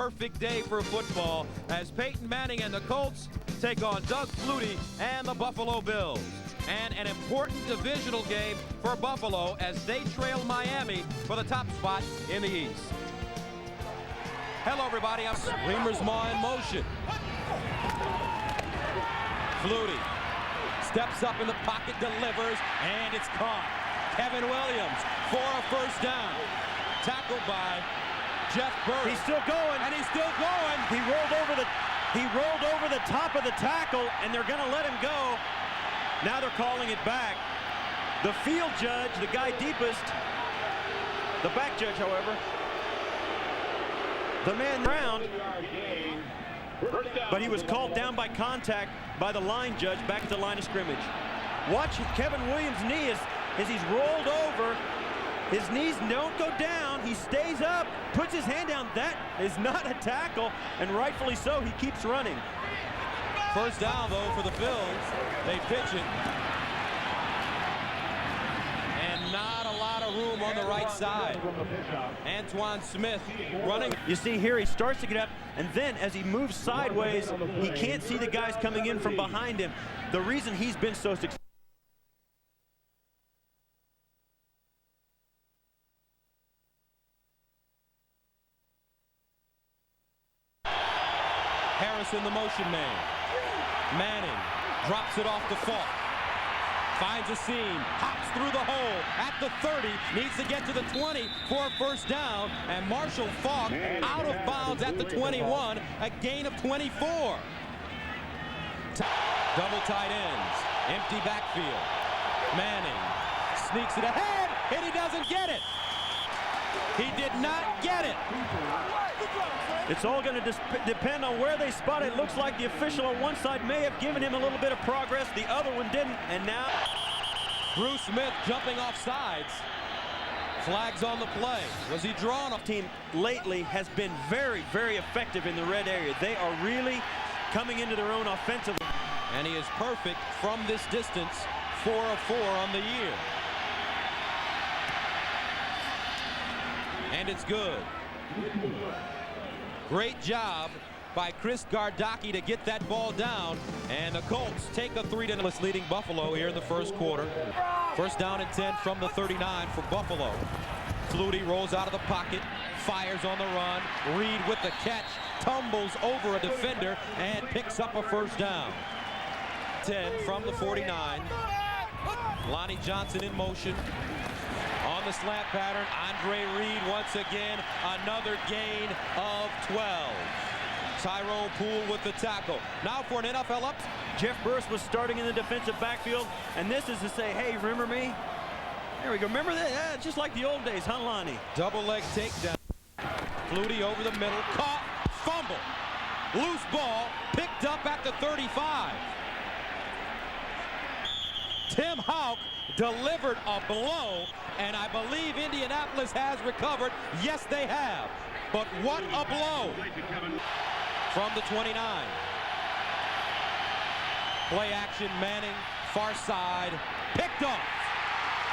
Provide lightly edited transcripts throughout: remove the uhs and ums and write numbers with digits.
perfect day for football as Peyton Manning and the Colts take on Doug Flutie and the Buffalo Bills. And an important divisional game for Buffalo as they trail Miami for the top spot in the East. Hello, everybody. I'm Reamer's Maw in motion. Flutie steps up in the pocket, delivers, and it's caught. Kevin Williams for a first down. Tackled by Jeff Burris. He's still going. And he's still going. He rolled over the top of the tackle, and they're going to let him go. Now they're calling it back. The field judge, the guy deepest, the back judge, however, the man round, but he was called down by contact by the line judge back at the line of scrimmage. Watch Kevin Williams' knee as he's rolled over. His knees don't go down. He stays up, puts his hand down. That is not a tackle, and rightfully so. He keeps running. First down, though, for the Bills. They pitch it. And not a lot of room on the right side. Antoine Smith running. You see here, he starts to get up, and then as he moves sideways, he can't see the guys coming in from behind him. The reason he's been so successful. Harrison, the motion man. Manning drops it off to Falk. Finds a seam, hops through the hole at the 30, needs to get to the 20 for a first down, and Marshall Falk out of bounds at the 21, a gain of 24. Double tight ends, empty backfield. Manning sneaks it ahead, and he doesn't get it. He did not get it. It's all going to depend on where they spot it. Looks like the official on one side may have given him a little bit of progress. The other one didn't. And now Bruce Smith jumping off sides. Flags on the play. Was he drawn? Team lately has been very, very effective in the red area. They are really coming into their own offensively. And he is perfect from this distance. 4 of 4 on the year. And it's good. Great job by Chris Gardocki to get that ball down, and the Colts take a 3-0 leading Buffalo here in the first quarter. First down and 10 from the 39 for Buffalo. Flutie rolls out of the pocket, fires on the run. Reed with the catch, tumbles over a defender and picks up a first down. 10 from the 49. Lonnie Johnson in motion. On the slant pattern, Andre Reed once again, another gain of 12. Tyrone Poole with the tackle. Now for an NFL up. Jeff Burris was starting in the defensive backfield, and this is to say, hey, remember me? There we go. Remember that? Yeah, just like the old days, huh, Lonnie? Double leg takedown. Flutie over the middle, caught, fumble. Loose ball, picked up at the 35. Tim Houck delivered a blow, and I believe Indianapolis has recovered. Yes, they have. But what a blow from the 29. Play action, Manning, far side, picked off.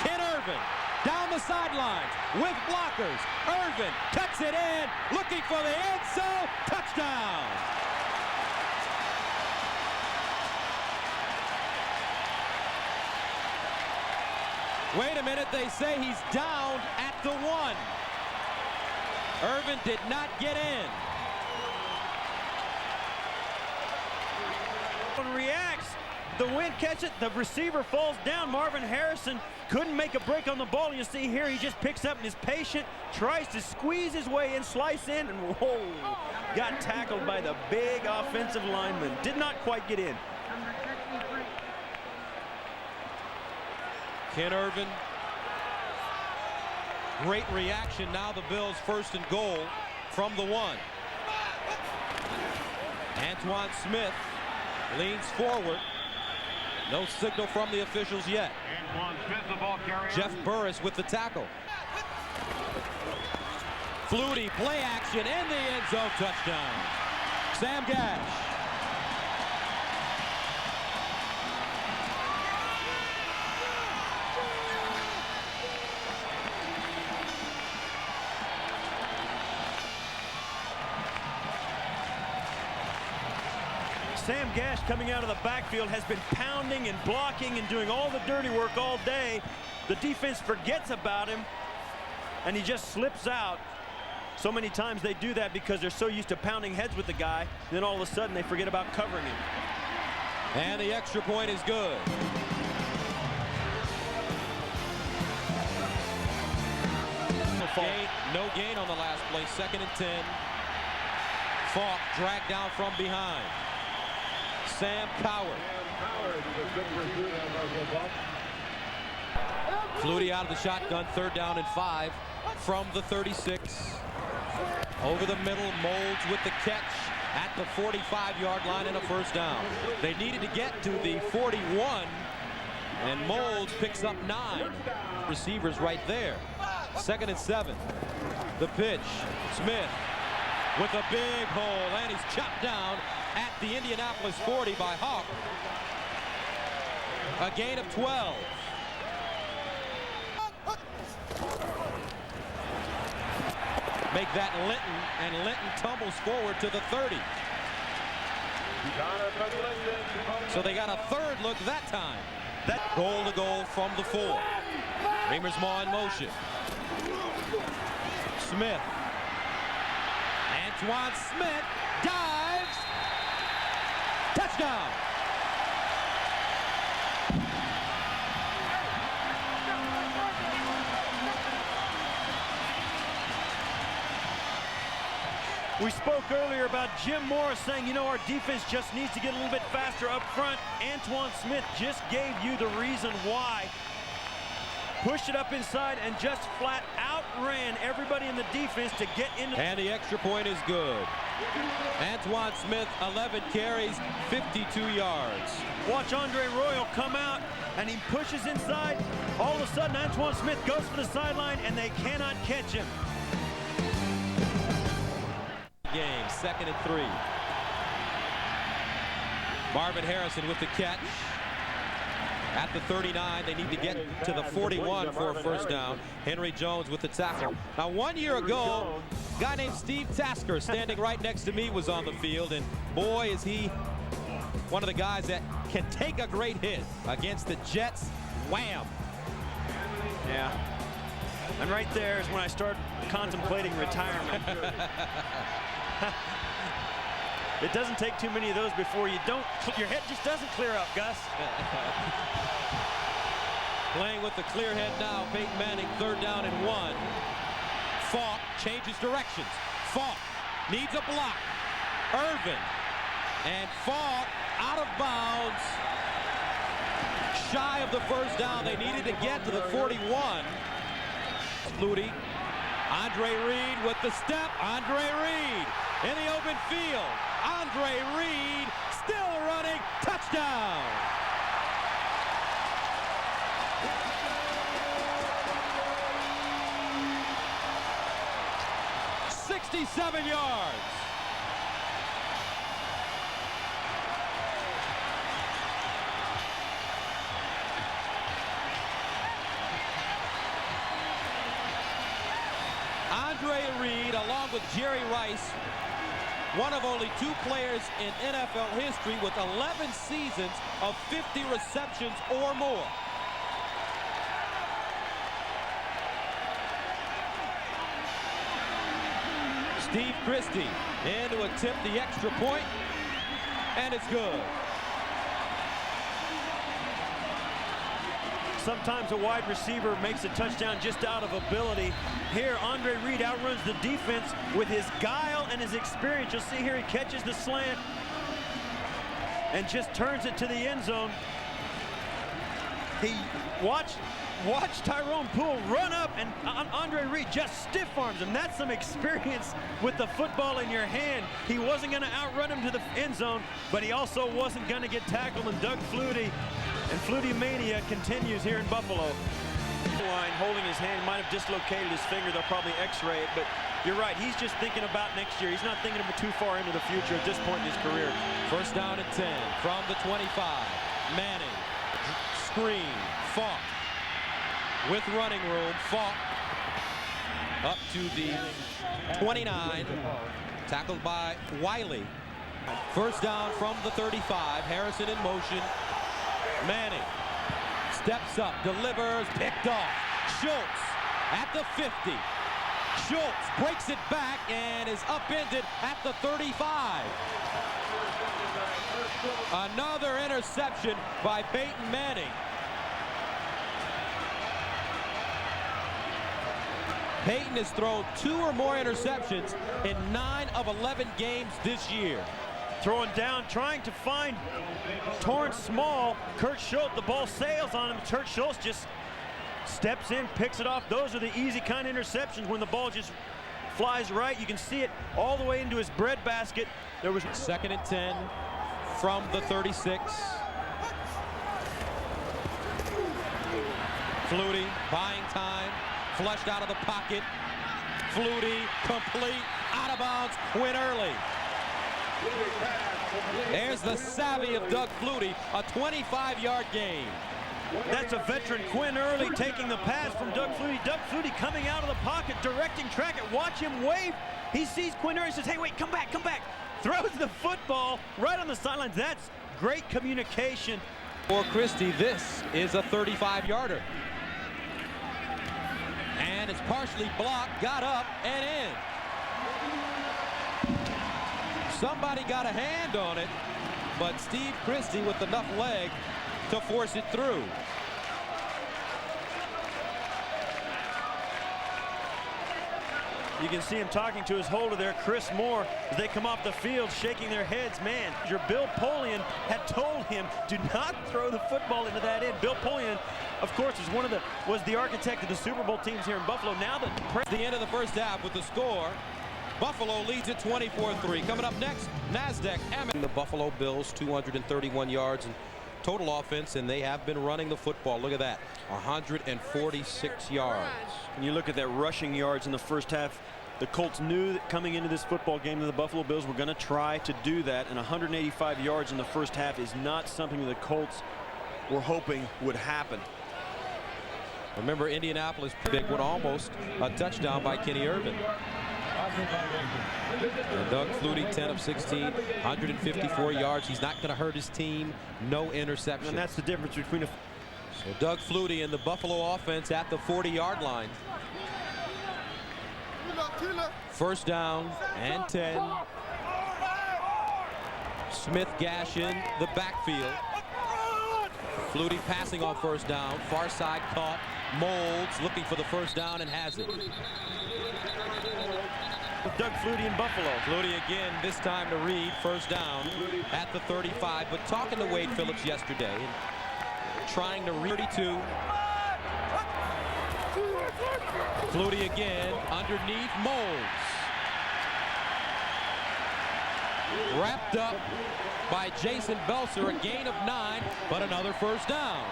Ken Irvin down the sidelines with blockers. Irvin cuts it in, looking for the end zone, touchdown. Wait a minute, they say he's down at the 1. Irvin did not get in. Reacts, the wind catches it, the receiver falls down. Marvin Harrison couldn't make a break on the ball. You see here, he just picks up and is patient, tries to squeeze his way in, slice in, and whoa, got tackled by the big offensive lineman. Did not quite get in. Ken Irvin, great reaction. Now the Bills first and goal from the 1. Antoine Smith leans forward. No signal from the officials yet. Jeff Burris with the tackle. Flutie, play action in the end zone, touchdown. Sam Gash. Sam Gash, coming out of the backfield, has been pounding and blocking and doing all the dirty work all day. The defense forgets about him, and he just slips out. So many times they do that because they're so used to pounding heads with the guy, then all of a sudden they forget about covering him. And the extra point is good. No gain on the last play. 2nd and 10. Falk dragged down from behind. Sam Coward. Flutie out of the shotgun. 3rd down and 5 from the 36. Over the middle, Molds with the catch at the 45-yard line and a 1st down. They needed to get to the 41, and Molds picks up 9. Receivers right there. 2nd and 7. The pitch. Smith with a big hole, and he's chopped down at the Indianapolis 40 by Hawk. A gain of 12. Make that Linton, and Linton tumbles forward to the 30. So they got a 3rd look that time. That goal to goal from the 4. Remersma in motion. Smith. Antoine Smith dives. Touchdown. We spoke earlier about Jim Morris saying, you know, our defense just needs to get a little bit faster up front. Antoine Smith just gave you the reason why. Pushed it up inside and just flat outran everybody in the defense to get into. And the extra point is good. Antoine Smith, 11 carries, 52 yards. Watch Andre Royal come out, and he pushes inside. All of a sudden, Antoine Smith goes for the sideline, and they cannot catch him. Game, 2nd and 3. Marvin Harrison with the catch. At the 39, they need to get to the 41 for a 1st down. Henry Jones with the tackle. Now, 1 year ago, a guy named Steve Tasker, standing right next to me, was on the field, and boy, is he one of the guys that can take a great hit against the Jets. Wham! Yeah. And right there is when I start contemplating retirement. It doesn't take too many of those before your head just doesn't clear up, Gus. Playing with the clear head now, Peyton Manning, 3rd down and 1. Falk changes directions. Falk needs a block. Irvin, and Falk out of bounds. Shy of the 1st down. They needed to get to the 41. Flutie. Andre Reed with the step. Andre Reed in the open field. Andre Reed still running. Touchdown. .67 yards. Andre Reed, along with Jerry Rice, one of only 2 players in NFL history with 11 seasons of 50 receptions or more. Steve Christie in to attempt the extra point, and it's good. Sometimes a wide receiver makes a touchdown just out of ability. Here, Andre Reed outruns the defense with his guile and his experience. You'll see here he catches the slant and just turns it to the end zone. He watch Tyrone Poole run up, and Andre Reed just stiff arms him. That's some experience with the football in your hand. He wasn't going to outrun him to the end zone, but he also wasn't going to get tackled. And Doug Flutie, and Flutie mania continues here in Buffalo. Line holding his hand, might have dislocated his finger. They'll probably x-ray it, but you're right. He's just thinking about next year. He's not thinking about too far into the future at this point in his career. 1st down and 10 from the 25. Manning, screen, Falk with running room. Falk up to the 29, tackled by Wiley. First down from the 35. Harrison in motion. Manning steps up, delivers, picked off. Schultz at the 50. Schultz breaks it back and is upended at the 35. Another interception by Peyton Manning. Peyton has thrown 2 or more interceptions in 9 of 11 games this year. Throwing down, trying to find Torrance Small. Kurt Schultz, the ball sails on him. Kurt Schultz just steps in, picks it off. Those are the easy kind of interceptions when the ball just flies right. You can see it all the way into his breadbasket. There was 2nd and 10 from the 36. Flutie buying time, flushed out of the pocket. Flutie complete, out of bounds. Quinn Early. There's the savvy of Doug Flutie, a 25-yard gain. That's a veteran Quinn Early taking the pass from Doug Flutie. Doug Flutie coming out of the pocket, directing track it. Watch him wave. He sees Quinn Early, says, hey, wait, come back, come back. Throws the football right on the sidelines. That's great communication. For Christie, this is a 35-yarder. And it's partially blocked, got up and in. Somebody got a hand on it, but Steve Christie with enough leg to force it through. You can see him talking to his holder there, Chris Moore, as they come off the field shaking their heads. Man, your Bill Polian had told him, do not throw the football into that end. Bill Polian, of course, was the architect of the Super Bowl teams here in Buffalo. Now that the end of the first half with the score, Buffalo leads at 24-3. Coming up next, NASDAQ. The Buffalo Bills 231 yards in total offense, and they have been running the football. Look at that, 146 yards. When you look at that rushing yards in the first half, the Colts knew that coming into this football game that the Buffalo Bills were going to try to do that, and 185 yards in the first half is not something that the Colts were hoping would happen. Remember, Indianapolis big one, almost a touchdown by Kenny Irvin. And Doug Flutie, 10 of 16, 154 yards. He's not going to hurt his team. No interceptions. And that's the difference between So Doug Flutie and the Buffalo offense at the 40-yard line. First down and 10. Smith gash in the backfield. Flutie passing on first down. Far side caught. Molds looking for the first down and has it. Doug Flutie in Buffalo. Flutie again, this time to Reed, first down at the 35. But talking to Wade Phillips yesterday and trying to 32. Flutie again, underneath Molds. Wrapped up by Jason Belser, a gain of 9, but another first down.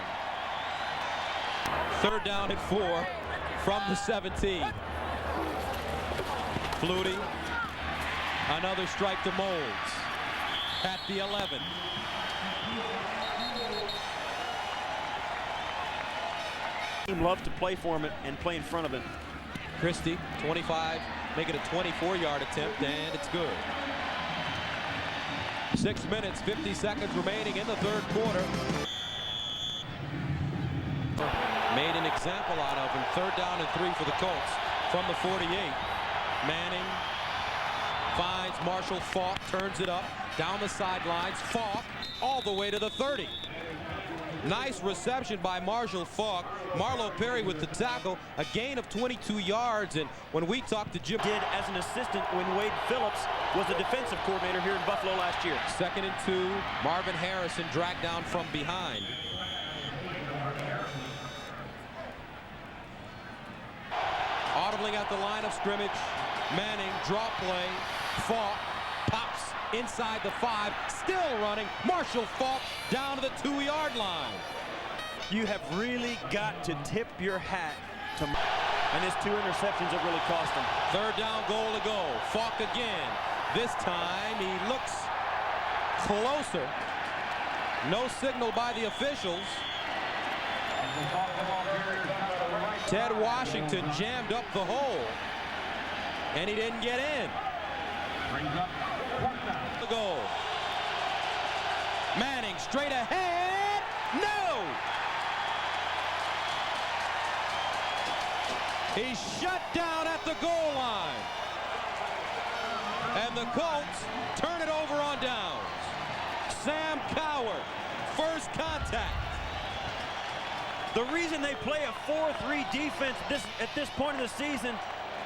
Third down at 4 from the 17. Flutie, another strike to Molds at the 11. Team loves to play for him and play in front of him. Christie, 25, make it a 24-yard attempt, and it's good. 6 minutes, 50 seconds remaining in the third quarter. Made an example out of him. Third down and 3 for the Colts from the 48. Manning finds Marshall Faulk, turns it up down the sidelines. Faulk all the way to the 30. Nice reception by Marshall Faulk. Marlo Perry with the tackle, a gain of 22 yards. And when we talked to Jim, did as an assistant when Wade Phillips was the defensive coordinator here in Buffalo last year. 2nd and 2. Marvin Harrison dragged down from behind. Audibling at the line of scrimmage. Manning, draw play. Faulk pops inside the 5. Still running. Marshall Faulk down to the 2-yard line. You have really got to tip your hat to, and his 2 interceptions have really cost him. Third down, goal to go. Faulk again. This time he looks closer. No signal by the officials. Ted Washington jammed up the hole, and he didn't get in. The goal. straight ahead. No! He's shut down at the goal line. And the Colts turn it over on downs. Sam Cowart, first contact. The reason they play a 4-3 defense at this point in the season,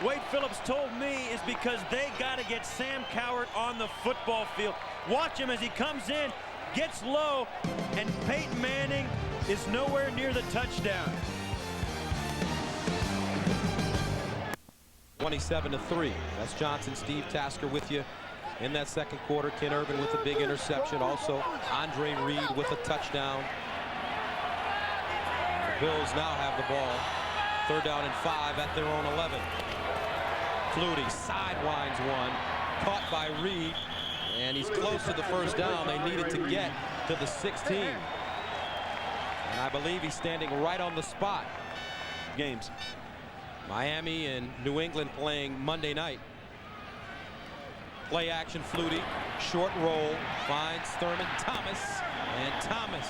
Wade Phillips told me, is because they got to get Sam Cowart on the football field. Watch him as he comes in, gets low, and Peyton Manning is nowhere near the touchdown. 27-3. That's Johnson. Steve Tasker with you in that second quarter. Ken Irvin with a big interception. Also Andre Reed with a touchdown. The Bills now have the ball. 3rd down and 5 at their own 11. Flutie sidewinds one. Caught by Reed. And he's close to the first down. They needed to get to the 16. And I believe he's standing right on the spot. Games. Miami and New England playing Monday night. Play action, Flutie. Short roll. Finds Thurman Thomas. And Thomas,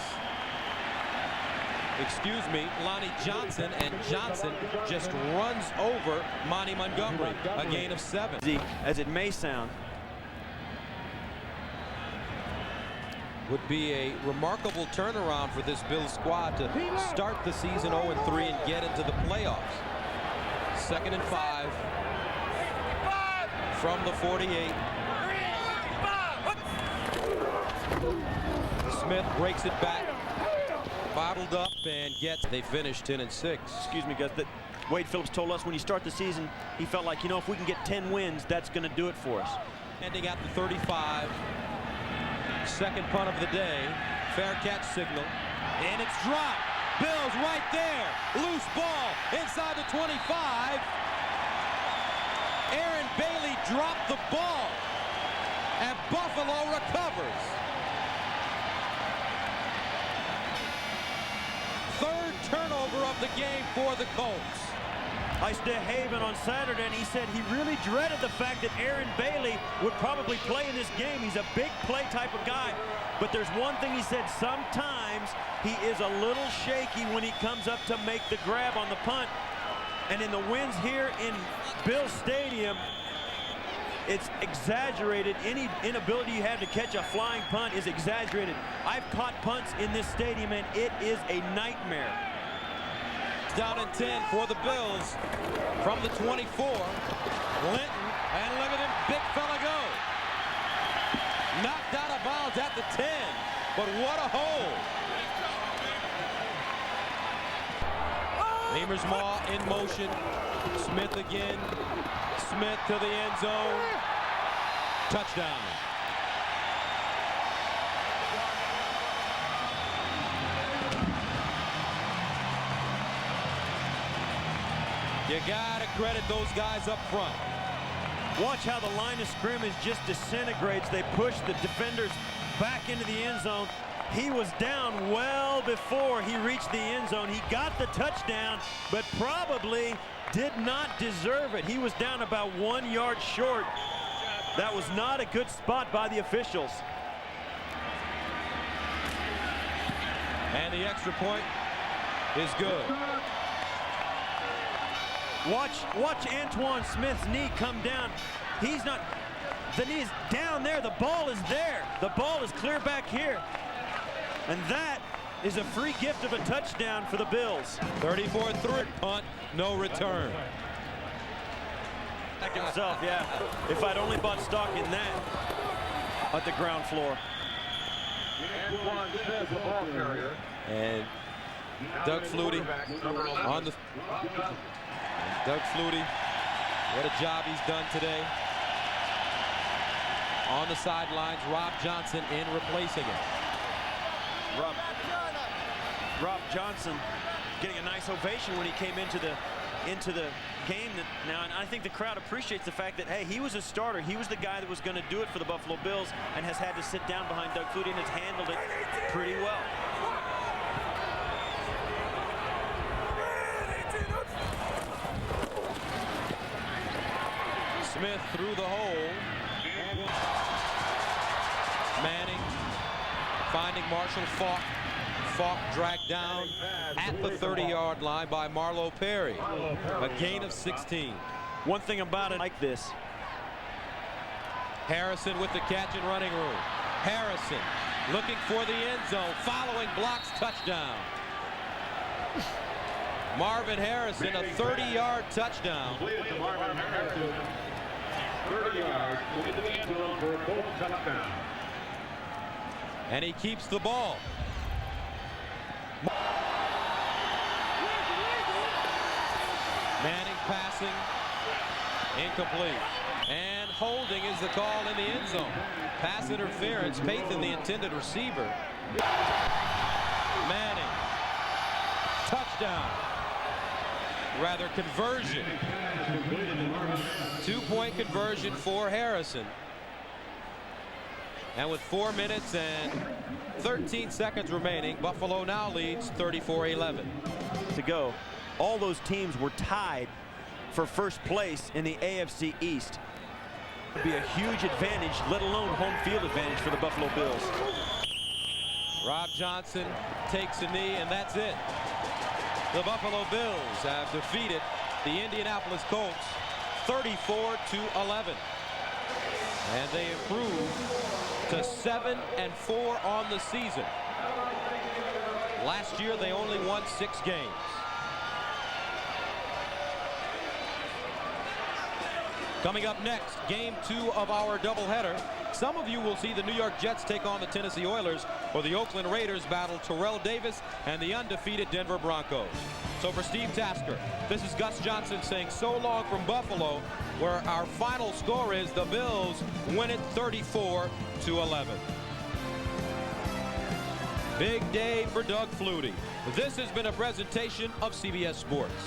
Lonnie Johnson. And Johnson just runs over Monty Montgomery. A gain of 7. As it may sound. Would be a remarkable turnaround for this Bills squad to start the season 0-3 and get into the playoffs. 2nd and 5 from the 48. Smith breaks it back, bottled up, and gets. They finished 10-6. Excuse me, guys. That Wade Phillips told us when you start the season, he felt like, you know, if we can get 10 wins, that's going to do it for us. Ending at the 35. Second punt of the day. Fair catch signal, and it's dropped. Bills right there. Loose ball inside the 25. Aaron Bailey dropped the ball, and Buffalo recovers. 3rd turnover of the game for the Colts. I stood Haven on Saturday, and he said he really dreaded the fact that Aaron Bailey would probably play in this game. He's a big play type of guy. But there's one thing he said, sometimes he is a little shaky when he comes up to make the grab on the punt. And in the winds here in Bill Stadium, it's exaggerated. Any inability you have to catch a flying punt is exaggerated. I've caught punts in this stadium, and it is a nightmare. Down and 10 for the Bills from the 24. Linton, and look at him, big fella go. Knocked out of bounds at the 10, but what a hole. Niemersma in motion. Smith again. Smith to the end zone. Touchdown. You gotta credit those guys up front. Watch how the line of scrimmage just disintegrates. They push the defenders back into the end zone. He was down well before he reached the end zone. He got the touchdown, but probably did not deserve it. He was down about 1 yard short. That was not a good spot by the officials. And the extra point is good. Watch Antoine Smith's knee come down. He's not, the knee is down there. The ball is there. The ball is clear back here. And that is a free gift of a touchdown for the Bills. 34-3 punt, no return. Back himself, yeah. If I'd only bought stock in that at the ground floor. And Doug Flutie on the. Doug Flutie, what a job he's done today. On the sidelines, Rob Johnson in replacing him. Rob Johnson getting a nice ovation when he came into the game now, and I think the crowd appreciates the fact that, hey, he was a starter. He was the guy that was going to do it for the Buffalo Bills and has had to sit down behind Doug Flutie and has handled it pretty well. Smith through the hole. Manning finding Marshall Faulk. Faulk dragged down at the 30-yard line by Marlo Perry. A gain of 16. One thing about it like this. Harrison with the catch and running room. Harrison looking for the end zone. Following blocks, touchdown. Marvin Harrison, a 30-yard touchdown. 30 yards into the end zone for a Colts touchdown. And he keeps the ball. Manning passing, incomplete. And holding is the call in the end zone. Pass interference, faith in the intended receiver. Manning, touchdown. Rather, conversion. 2-point conversion for Harrison. And with 4 minutes and 13 seconds remaining, Buffalo now leads 34-11. To go. All those teams were tied for first place in the AFC East. It would be a huge advantage, let alone home field advantage for the Buffalo Bills. Rob Johnson takes a knee, and that's it. The Buffalo Bills have defeated the Indianapolis Colts 34-11. And they improve to 7-4 on the season. Last year, they only won 6 games. Coming up next, game 2 of our doubleheader. Some of you will see the New York Jets take on the Tennessee Oilers, or the Oakland Raiders battle Terrell Davis and the undefeated Denver Broncos. So for Steve Tasker, this is Gus Johnson saying so long from Buffalo, where our final score is the Bills win it 34-11. Big day for Doug Flutie. This has been a presentation of CBS Sports.